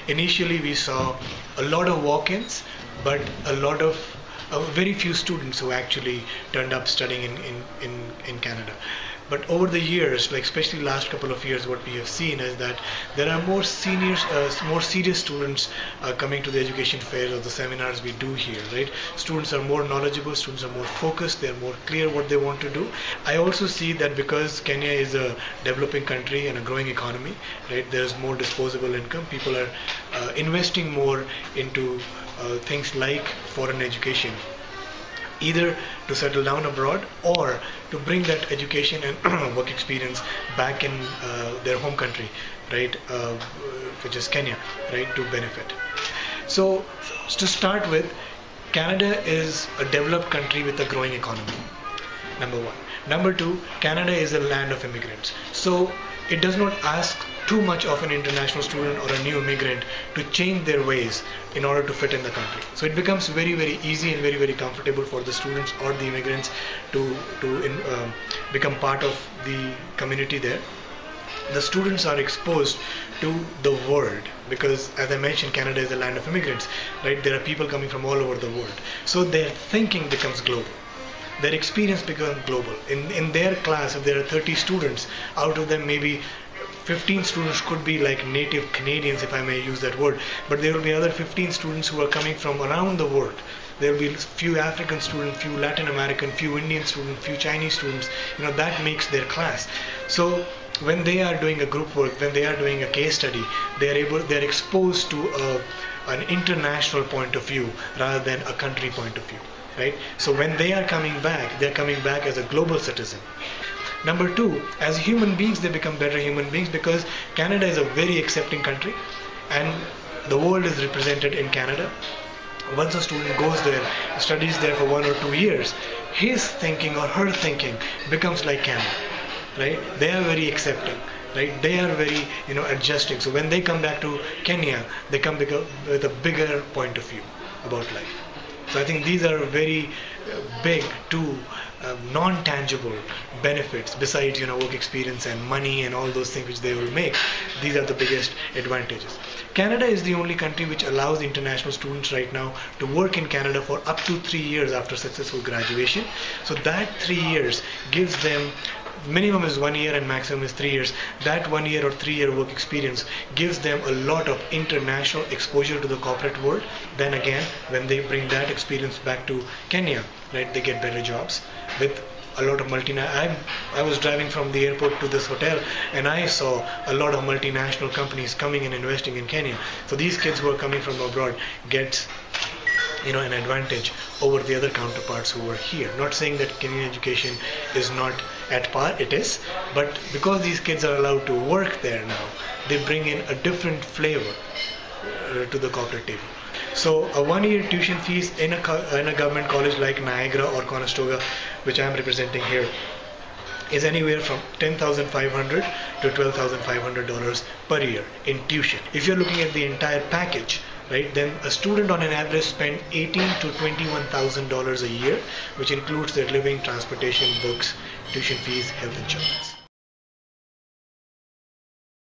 initially we saw a lot of walk-ins, but very few students who actually turned up studying in Canada. But over the years, like especially last couple of years, what we have seen is that there are more seniors, more serious students coming to the education fairs or the seminars we do here, right? Students are more knowledgeable, students are more focused, they're more clear what they want to do. I also see that because Kenya is a developing country and a growing economy, right? There's more disposable income. People are investing more into things like foreign education, either to settle down abroad or to bring that education and work experience back in their home country, right, which is Kenya, right, to benefit. So to start with, Canada is a developed country with a growing economy, number one. Number two, Canada is a land of immigrants. So it does not ask too much of an international student or a new immigrant to change their ways in order to fit in the country. So it becomes very, very easy and very, very comfortable for the students or the immigrants to become part of the community there. The students are exposed to the world because, as I mentioned, Canada is a land of immigrants, right? There are people coming from all over the world. So their thinking becomes global. Their experience becomes global. In their class, if there are 30 students, out of them maybe 15 students could be like native Canadians, if I may use that word, but there will be other 15 students who are coming from around the world. There will be few African students, few Latin American, few Indian students, few Chinese students. That makes their class. So when they are doing a group work, when they are doing a case study, they're exposed to an international point of view rather than a country point of view, right? So when they are coming back, they're coming back as a global citizen. Number two, as human beings, they become better human beings because Canada is a very accepting country and the world is represented in Canada. Once a student goes there, studies there for 1 or 2 years, his thinking or her thinking becomes like Canada, right? They are very accepting, right? They are very, adjusting. So when they come back to Kenya, they come with a bigger point of view about life. So I think these are very big two non-tangible benefits besides work experience and money and all those things which they will make. These are the biggest advantages. Canada is the only country which allows international students right now to work in Canada for up to 3 years after successful graduation. So that 3 years gives them, minimum is 1 year and maximum is 3 years. That 1 year or 3 year work experience gives them a lot of international exposure to the corporate world. Then again, when they bring that experience back to Kenya, right, they get better jobs with a lot of multinational. I was driving from the airport to this hotel and I saw a lot of multinational companies coming and investing in Kenya. So these kids who are coming from abroad get an advantage over the other counterparts who are here. Not saying that Kenyan education is not at par, it is, but because these kids are allowed to work there now, they bring in a different flavor to the corporate table. So a 1-year tuition fees in a government college like Niagara or Conestoga, which I am representing here, is anywhere from $10,500 to $12,500 per year in tuition. If you're looking at the entire package, right, then a student on an average spend $18,000 to $21,000 a year, which includes their living, transportation, books, tuition fees, health insurance.